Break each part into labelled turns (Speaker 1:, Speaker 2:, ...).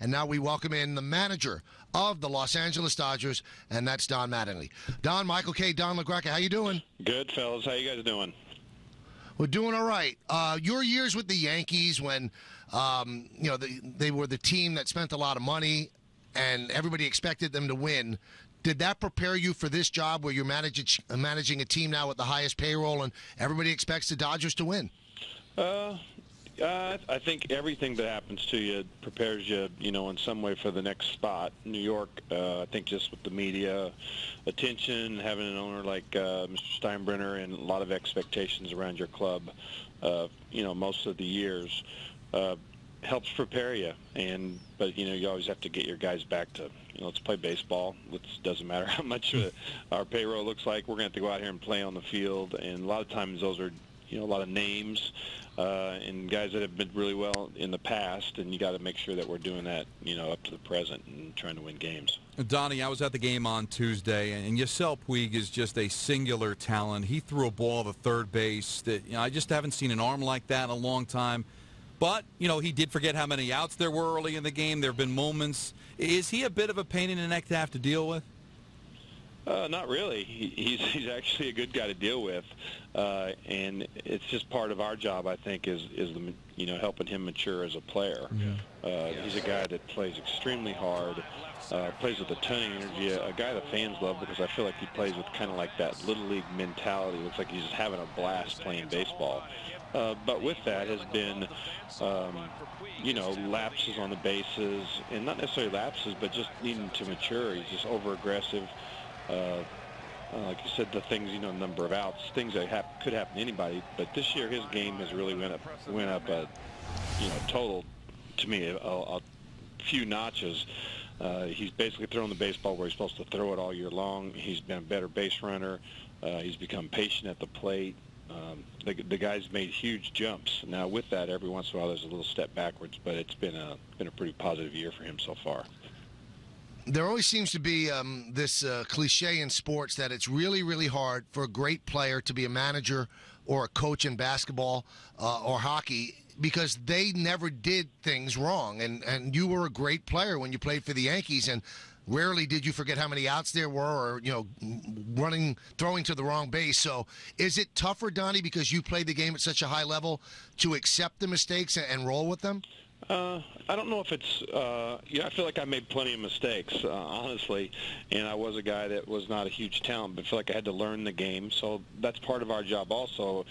Speaker 1: And now we welcome in the manager of the Los Angeles Dodgers, and that's Don Mattingly. Don, Michael K., Don LaGreca, how you doing?
Speaker 2: Good, fellas. How you guys doing?
Speaker 1: We're doing all right. Your years with the Yankees when, they were the team that spent a lot of money and everybody expected them to win, did that prepare you for this job where you're managing a team now with the highest payroll and everybody expects the Dodgers to win?
Speaker 2: I think everything that happens to you prepares you, in some way for the next spot. New York, I think just with the media attention, having an owner like Mr. Steinbrenner and a lot of expectations around your club, most of the years, helps prepare you. But you always have to get your guys back to, let's play baseball. It doesn't matter how much our payroll looks like. We're going to have to go out here and play on the field. And a lot of times those are, a lot of names and guys that have been really well in the past, and you got to make sure that we're doing that, up to the present and trying to win games.
Speaker 3: Donnie, I was at the game on Tuesday, and Yasiel Puig is just a singular talent. He threw a ball to third base that I just haven't seen an arm like that in a long time. But, he did forget how many outs there were early in the game. There have been moments. Is he a bit of a pain in the neck to have to deal with?
Speaker 2: Not really. He's actually a good guy to deal with, and it's just part of our job. I think is helping him mature as a player. Yeah. He's a guy that plays extremely hard, plays with a ton of energy. A guy the fans love because I feel like he plays with kind of like that little league mentality. Looks like he's just having a blast playing baseball. But with that has been, lapses on the bases, and not necessarily lapses, but just needing to mature. He's just over-aggressive. Like you said, the things, number of outs, things that could happen to anybody. But this year, his game has really went up total, to me, a few notches. He's basically throwing the baseball where he's supposed to throw it all year long. He's been a better base runner. He's become patient at the plate. The guy's made huge jumps. Now, with that, every once in a while, there's a little step backwards, but it's been a pretty positive year for him so far.
Speaker 1: There always seems to be this cliche in sports that it's really, really hard for a great player to be a manager or a coach in basketball or hockey because they never did things wrong. And you were a great player when you played for the Yankees, and rarely did you forget how many outs there were or, throwing to the wrong base. So is it tougher, Donnie, because you played the game at such a high level to accept the mistakes and roll with them?
Speaker 2: I don't know if it's, I feel like I made plenty of mistakes, honestly, and I was a guy that was not a huge talent, but I feel like I had to learn the game, so that's part of our job also.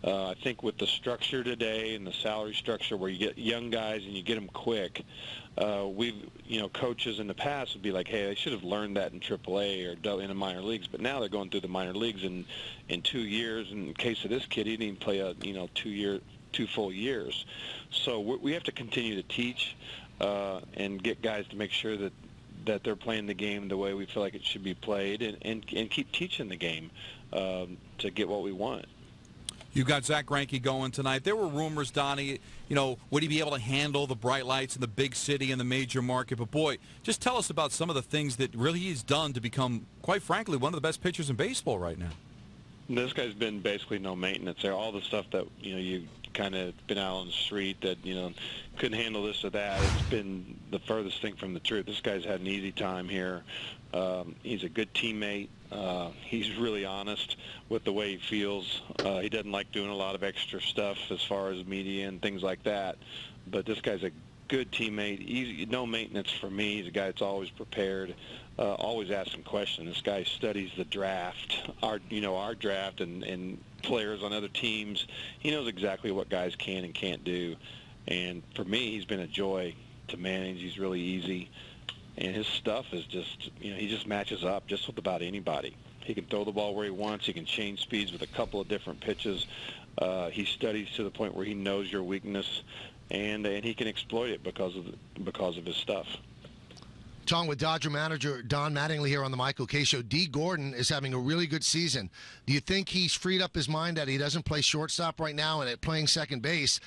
Speaker 2: I think with the structure today and the salary structure where you get young guys and you get them quick, coaches in the past would be like, hey, I should have learned that in AAA or in the minor leagues, but now they're going through the minor leagues in 2 years. In the case of this kid, he didn't play 2 full years. So we have to continue to teach and get guys to make sure that they're playing the game the way we feel like it should be played and keep teaching the game to get what we want.
Speaker 3: You've got Zach Greinke going tonight. There were rumors, Donnie, would he be able to handle the bright lights in the big city and the major market? But, boy, just tell us about some of the things that really he's done to become, quite frankly, one of the best pitchers in baseball right now.
Speaker 2: This guy's been basically no maintenance there. All the stuff that, you kind of been out on the street that, couldn't handle this or that, it's been the furthest thing from the truth. This guy's had an easy time here. He's a good teammate. He's really honest with the way he feels. He doesn't like doing a lot of extra stuff as far as media and things like that. But this guy's a good teammate. No maintenance for me. He's a guy that's always prepared, always asking questions. This guy studies the draft, our draft and players on other teams. He knows exactly what guys can and can't do. And for me, he's been a joy to manage. He's really easy. And his stuff is just, he just matches up just with about anybody. He can throw the ball where he wants. He can change speeds with a couple of different pitches. He studies to the point where he knows your weakness, and he can exploit it because of his stuff.
Speaker 1: Talking with Dodger manager Don Mattingly here on the Michael K. Show. D. Gordon is having a really good season. Do you think he's freed up his mind that he doesn't play shortstop right now and at playing second base,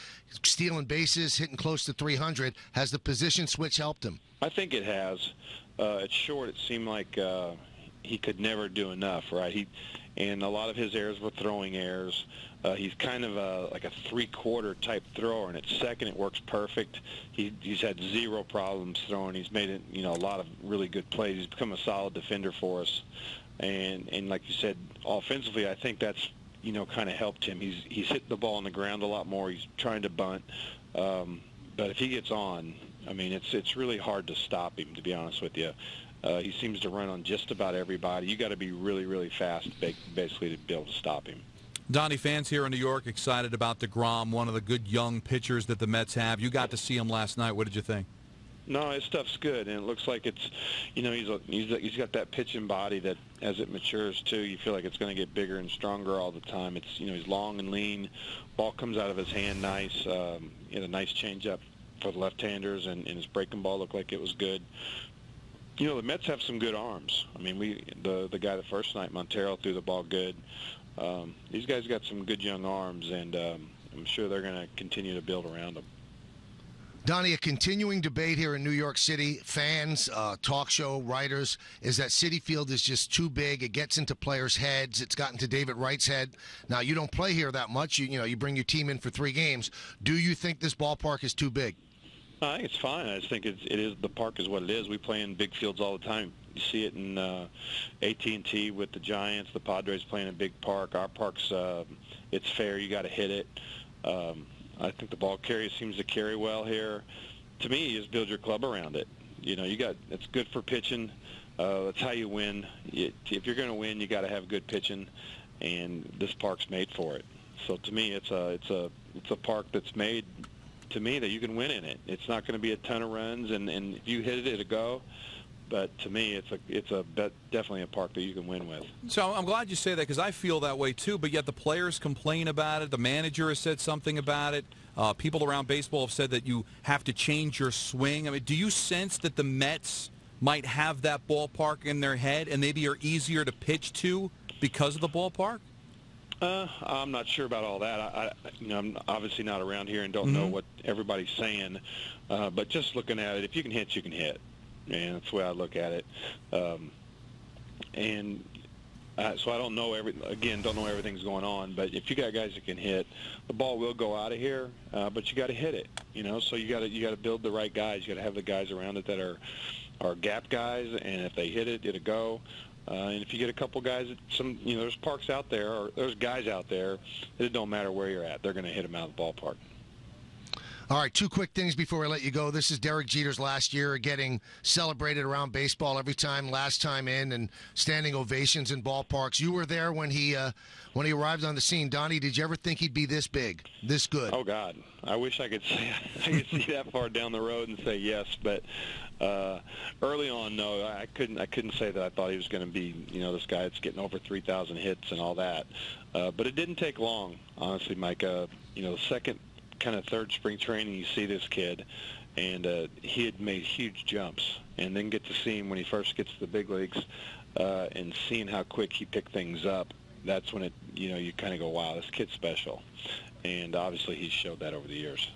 Speaker 1: stealing bases, hitting close to 300? Has the position switch helped him?
Speaker 2: I think it has. At short, it seemed like he could never do enough, right? and a lot of his errors were throwing errors. He's kind of like a three-quarter type thrower, and at second it works perfect. He's had zero problems throwing. He's made it, a lot of really good plays. He's become a solid defender for us, and like you said, offensively, I think that's kind of helped him. He's hitting the ball on the ground a lot more. He's trying to bunt, but if he gets on, I mean, it's really hard to stop him, to be honest with you. He seems to run on just about everybody. You got to be really, really fast, basically, to be able to stop him.
Speaker 3: Donnie, fans here in New York excited about DeGrom, one of the good young pitchers that the Mets have. You got to see him last night. What did you think?
Speaker 2: No, his stuff's good, and it looks like it's, he's got that pitching body that as it matures too, you feel like it's going to get bigger and stronger all the time. It's, he's long and lean. Ball comes out of his hand nice. He had a nice changeup for the left-handers, and his breaking ball looked like it was good. The Mets have some good arms. I mean, the guy the first night, Montero, threw the ball good. These guys got some good young arms, and I'm sure they're going to continue to build around them.
Speaker 1: Donnie, a continuing debate here in New York City, fans, talk show writers, is that Citi Field is just too big. It gets into players' heads. It's gotten to David Wright's head. Now, you don't play here that much. You bring your team in for 3 games. Do you think this ballpark is too big?
Speaker 2: I think it's fine. I just think it is. The park is what it is. We play in big fields all the time. You see it in AT&T with the Giants. The Padres playing in a big park. Our park's it's fair. You got to hit it. I think the ball carrier seems to carry well here. To me, you just build your club around it. It's good for pitching. That's how you win. If you're going to win, you got to have good pitching, and this park's made for it. So to me, it's a park that's made, to me, that you can win in it. It's not going to be a ton of runs, and if you hit it, it'll go. But to me, it's definitely a park that you can win with.
Speaker 3: So I'm glad you say that, because I feel that way too. But yet the players complain about it. The manager has said something about it. People around baseball have said that you have to change your swing. I mean, do you sense that the Mets might have that ballpark in their head and maybe are easier to pitch to because of the ballpark?
Speaker 2: I'm not sure about all that. I'm obviously not around here and don't know what everybody's saying. But just looking at it, if you can hit, you can hit. And that's the way I look at it. So I don't know don't know everything's going on. But if you got guys that can hit, the ball will go out of here. But you got to hit it. So you got to build the right guys. You got to have the guys around it that are gap guys. And if they hit it, it'll go. And if you get a couple guys, there's parks out there, or there's guys out there that it don't matter where you're at. They're going to hit them out of the ballpark.
Speaker 1: All right, 2 quick things before I let you go. This is Derek Jeter's last year getting celebrated around baseball every time, last time in, and standing ovations in ballparks. You were there when he arrived on the scene. Donnie, did you ever think he'd be this big, this good?
Speaker 2: Oh, God. I wish I could see that far down the road and say yes, but early on, no, I couldn't say that I thought he was going to be, this guy that's getting over 3,000 hits and all that. But it didn't take long, honestly, Mike. The second kind of third spring training, you see this kid, and he had made huge jumps, and then get to see him when he first gets to the big leagues, and seeing how quick he picked things up. That's when you kind of go, wow, this kid's special, and obviously he's showed that over the years.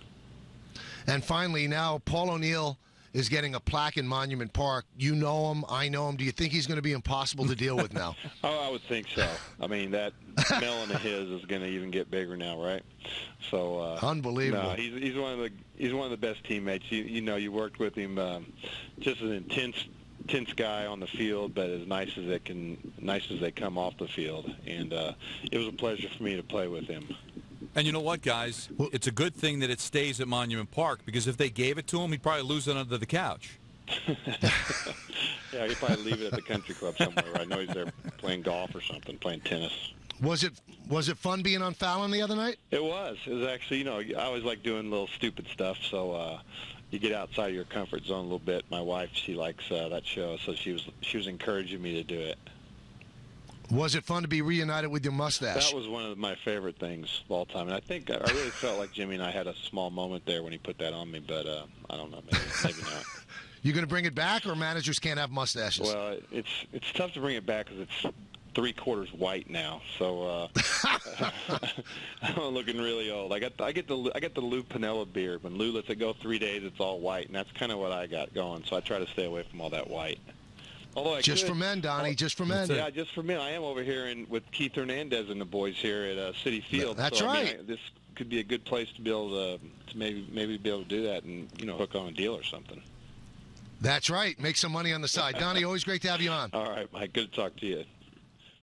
Speaker 1: And finally, now Paul O'Neill is getting a plaque in Monument Park. You know him, I know him. Do you think he's going to be impossible to deal with now?
Speaker 2: Oh, I would think so. I mean, that melon of his is going to even get bigger now, right? So
Speaker 1: unbelievable.
Speaker 2: No, he's one of the best teammates. You worked with him. Just an intense guy on the field, but as nice as they come off the field. And it was a pleasure for me to play with him.
Speaker 3: And you know what, guys? It's a good thing that it stays at Monument Park, because if they gave it to him, he'd probably lose it under the couch.
Speaker 2: Yeah, he'd probably leave it at the country club somewhere. I know he's there playing golf or something, playing tennis.
Speaker 1: Was it fun being on Fallon the other night?
Speaker 2: It was. It was actually, I always like doing little stupid stuff, so you get outside of your comfort zone a little bit. My wife, she likes that show, so she was encouraging me to do it.
Speaker 1: Was it fun to be reunited with your mustache?
Speaker 2: That was one of my favorite things of all time. And I think I really felt like Jimmy and I had a small moment there when he put that on me, but I don't know, maybe not.
Speaker 1: You going to bring it back, or managers can't have mustaches?
Speaker 2: Well, it's tough to bring it back because it's 3/4 white now, so I'm looking really old. I get the Lou Piniella beard. When Lou lets it go 3 days, it's all white, and that's kind of what I got going. So I try to stay away from all that white. Although
Speaker 1: just for men, Donnie, just for men.
Speaker 2: Yeah, just for men. I am over here with Keith Hernandez and the boys here at City Field.
Speaker 1: That's
Speaker 2: so,
Speaker 1: right.
Speaker 2: I mean, this could be a good place to be able to maybe be able to do that and hook on a deal or something.
Speaker 1: That's right. Make some money on the side. Donnie, always great to have you on.
Speaker 2: All right, Mike. Good to talk to you.